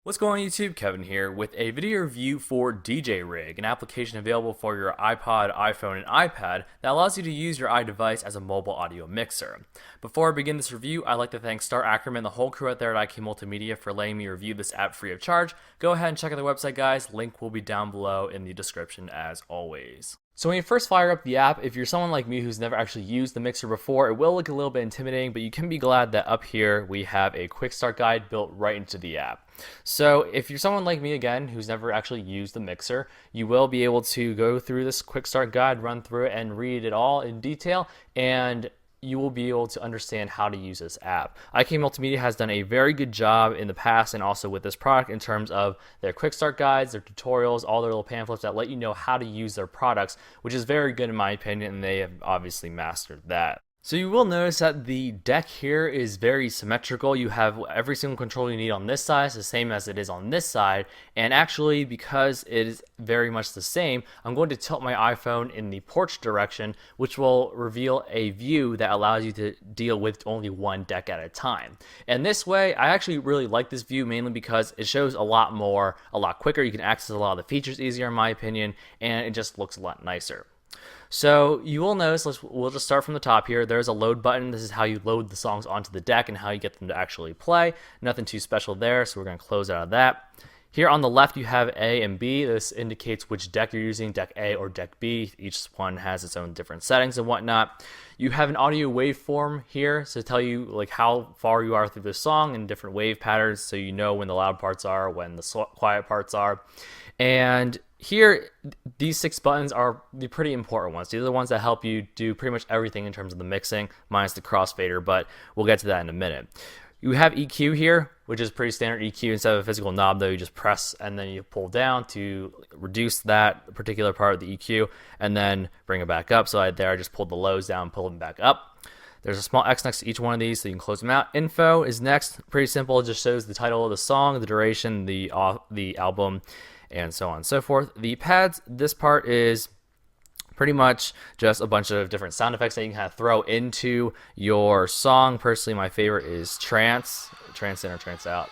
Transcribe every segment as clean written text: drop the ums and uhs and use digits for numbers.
What's going on YouTube? Kevin here with a video review for DJ Rig, an application available for your iPod, iPhone, and iPad that allows you to use your iDevice as a mobile audio mixer. Before I begin this review, I'd like to thank Star Ackerman and the whole crew out there at IK Multimedia for letting me review this app free of charge. Go ahead and check out their website, guys. Link will be down below in the description as always. So when you first fire up the app, if you're someone like me who's never actually used the mixer before, it will look a little bit intimidating, but you can be glad that up here we have a quick start guide built right into the app. So if you're someone like me again who's never actually used the mixer, you will be able to go through this quick start guide, run through it, and read it all in detail, and you will be able to understand how to use this app. IK Multimedia has done a very good job in the past and also with this product in terms of their quick start guides, their tutorials, all their little pamphlets that let you know how to use their products, which is very good in my opinion, and they have obviously mastered that. So you will notice that the deck here is very symmetrical. You have every single control you need on this side, it's the same as it is on this side. And actually, because it is very much the same, I'm going to tilt my iPhone in the porch direction, which will reveal a view that allows you to deal with only one deck at a time. And this way, I actually really like this view mainly because it shows a lot more, a lot quicker. You can access a lot of the features easier in my opinion, and it just looks a lot nicer. So you will notice, we'll just start from the top here. There's a load button. This is how you load the songs onto the deck and how you get them to actually play. Nothing too special there, so we're going to close out of that. Here on the left you have A and B. This indicates which deck you're using, deck A or deck B. Each one has its own different settings and whatnot. You have an audio waveform here to tell you like how far you are through the song in different wave patterns, so you know when the loud parts are, when the quiet parts are. And here, these 6 buttons are the pretty important ones. These are the ones that help you do pretty much everything in terms of the mixing, minus the crossfader, but we'll get to that in a minute. You have EQ here, which is pretty standard EQ. Instead of a physical knob, though, you just press and then you pull down to reduce that particular part of the EQ and then bring it back up. So I just pulled the lows down, pulled them back up. There's a small X next to each one of these, so you can close them out. Info is next. Pretty simple. It just shows the title of the song, the duration, the album, and so on and so forth. The pads, this part is pretty much just a bunch of different sound effects that you can kind of throw into your song. Personally, my favorite is trance in or trance out.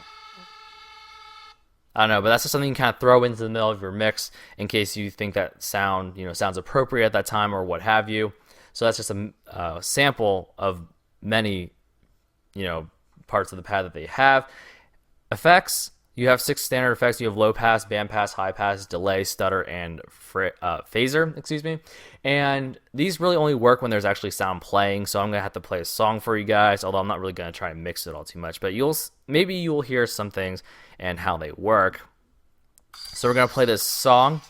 I don't know, but that's just something you can kind of throw into the middle of your mix in case you think that sounds appropriate at that time or what have you. So that's just a sample of many, parts of the pad that they have. Effects. You have 6 standard effects. You have low pass, band pass, high pass, delay, stutter, and phaser, And these really only work when there's actually sound playing. So I'm going to have to play a song for you guys, although I'm not really going to try and mix it all too much. But maybe you'll hear some things and how they work. So we're going to play this song.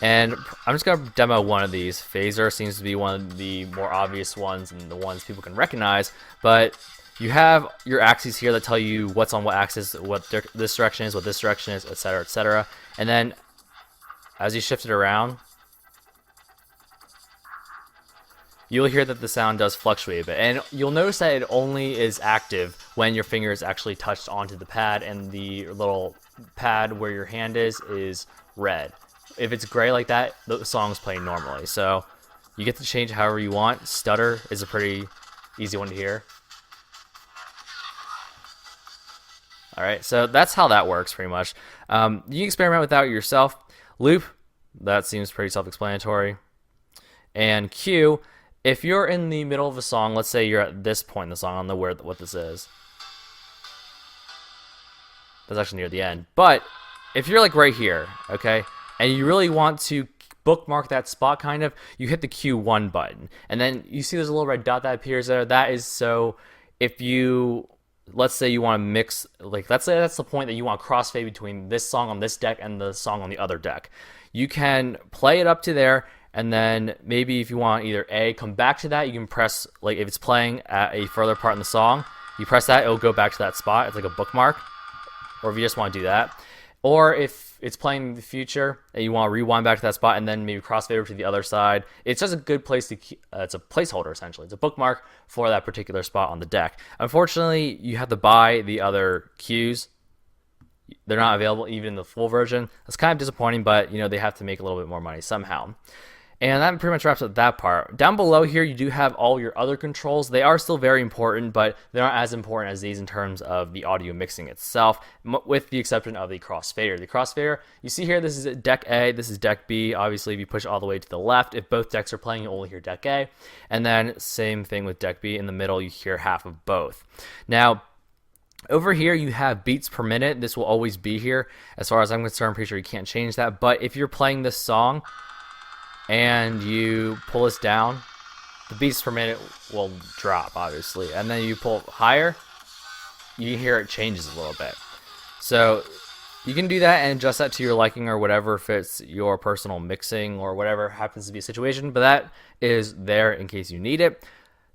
And I'm just going to demo one of these. Phaser seems to be one of the more obvious ones and the ones people can recognize. But you have your axes here that tell you what's on what axis, what this direction is, what this direction is, etc., etc. And then as you shift it around, you'll hear that the sound does fluctuate a bit. And you'll notice that it only is active when your finger is actually touched onto the pad and the little pad where your hand is red. If it's gray like that, the song's playing normally. So you get to change however you want. Stutter is a pretty easy one to hear. Alright, so that's how that works pretty much. You can experiment with that yourself. Loop, that seems pretty self-explanatory. And Q, if you're in the middle of a song, let's say you're at this point in the song, I don't know what this is. That's actually near the end. But if you're like right here, okay, and you really want to bookmark that spot kind of, you hit the Q1 button. And then you see there's a little red dot that appears there. That is so if you, let's say you want to mix, like let's say that's the point that you want to crossfade between this song on this deck and the song on the other deck. You can play it up to there, and then maybe if you want either A, come back to that, you can press, like if it's playing at a further part in the song, you press that, it'll go back to that spot. It's like a bookmark. Or if you just want to do that. Or if it's playing in the future and you want to rewind back to that spot and then maybe crossfade over to the other side, it's just a good place to keep, it's a placeholder essentially. It's a bookmark for that particular spot on the deck. Unfortunately, you have to buy the other cues. They're not available even in the full version. That's kind of disappointing, but they have to make a little bit more money somehow. And that pretty much wraps up that part. Down below here, you do have all your other controls. They are still very important, but they're not as important as these in terms of the audio mixing itself, with the exception of the crossfader. The crossfader, you see here, this is deck A, this is deck B. Obviously, if you push all the way to the left, if both decks are playing, you only hear deck A. And then same thing with deck B. In the middle, you hear half of both. Now, over here, you have beats per minute. This will always be here. As far as I'm concerned, I'm pretty sure you can't change that. But if you're playing this song and you pull this down, the beats per minute will drop, obviously. And then you pull higher, you hear it changes a little bit. So you can do that and adjust that to your liking or whatever fits your personal mixing or whatever happens to be a situation. But that is there in case you need it.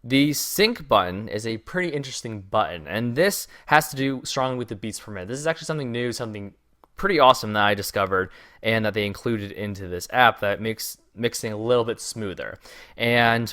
The sync button is a pretty interesting button, and this has to do strongly with the beats per minute. This is actually something new, something pretty awesome that I discovered and that they included into this app that makes mixing a little bit smoother. And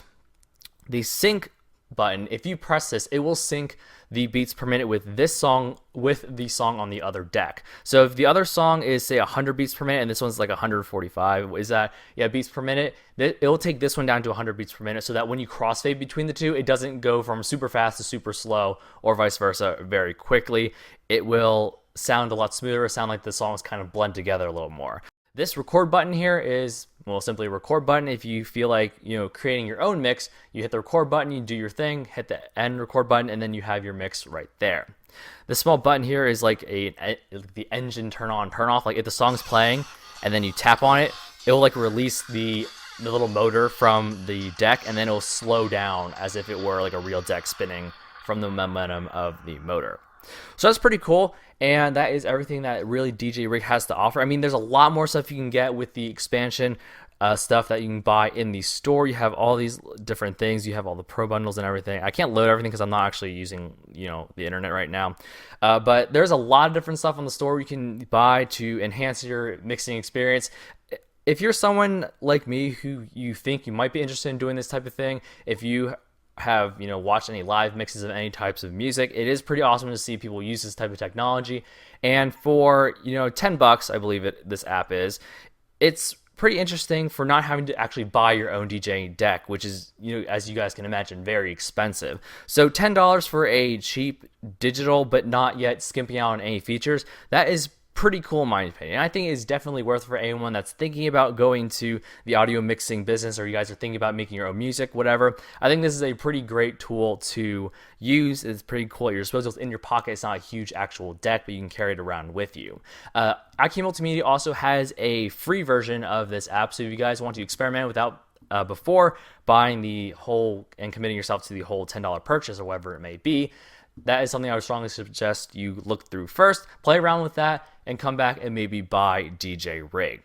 the sync button, if you press this, it will sync the beats per minute with this song with the song on the other deck. So if the other song is say 100 beats per minute and this one's like 145, is that beats per minute, it will take this one down to 100 beats per minute so that when you crossfade between the two, it doesn't go from super fast to super slow or vice versa very quickly. It will sound a lot smoother, sound like the songs kind of blend together a little more. This record button here is, well, simply a record button. If you feel like, creating your own mix, you hit the record button, you do your thing, hit the end record button, and then you have your mix right there. This small button here is like the engine turn on, turn off. Like if the song's playing and then you tap on it, it will like release the little motor from the deck, and then it will slow down as if it were like a real deck spinning from the momentum of the motor. So that's pretty cool, and that is everything that really DJ Rig has to offer. I mean, there's a lot more stuff you can get with the expansion stuff that you can buy in the store. You have all these different things. You have all the pro bundles and everything. I can't load everything because I'm not actually using the internet right now. But there's a lot of different stuff on the store you can buy to enhance your mixing experience. If you're someone like me who you think you might be interested in doing this type of thing, if you have watched any live mixes of any types of music, it is pretty awesome to see people use this type of technology. And for $10, I believe this app is, it's pretty interesting for not having to actually buy your own DJing deck, which is, as you guys can imagine, very expensive. So $10 for a cheap digital but not yet skimping out on any features, that is pretty cool in my opinion. I think it's definitely worth it for anyone that's thinking about going to the audio mixing business, or you guys are thinking about making your own music, whatever. I think this is a pretty great tool to use. It's pretty cool. Your disposal in your pocket. It's not a huge actual deck, but you can carry it around with you. iKey Multimedia also has a free version of this app, so if you guys want to experiment without before buying the whole and committing yourself to the whole $10 purchase or whatever it may be, that is something I would strongly suggest you look through first, play around with that, and come back and maybe buy DJ Rig.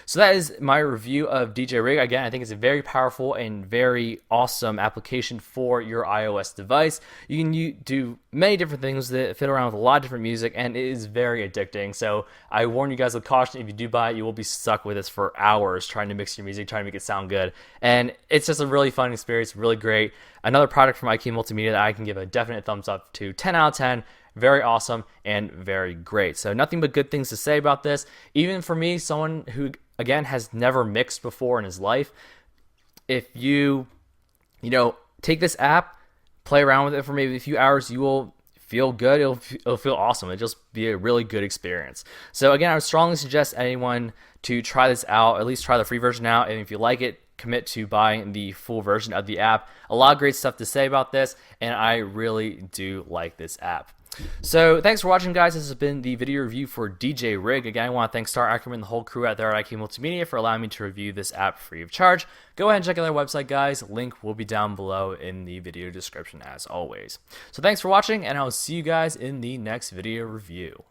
So that is my review of DJ Rig. Again, I think it's a very powerful and very awesome application for your iOS device. You can do many different things that fit around with a lot of different music, and it is very addicting. So I warn you guys with caution, if you do buy it, you will be stuck with this for hours trying to mix your music, trying to make it sound good. And it's just a really fun experience, really great. Another product from iKey Multimedia that I can give a definite thumbs up to, 10 out of 10. Very awesome and very great. So nothing but good things to say about this. Even for me, someone who, again, has never mixed before in his life, if you take this app, play around with it for maybe a few hours, you will feel good. It'll feel awesome. It'll just be a really good experience. So again, I would strongly suggest anyone to try this out, at least try the free version out, and if you like it, commit to buying the full version of the app. A lot of great stuff to say about this, and I really do like this app. So thanks for watching, guys. This has been the video review for DJ Rig. Again, I want to thank Star Ackerman and the whole crew out there at iKey Multimedia for allowing me to review this app free of charge. Go ahead and check out their website, guys. Link will be down below in the video description as always. So thanks for watching, and I'll see you guys in the next video review.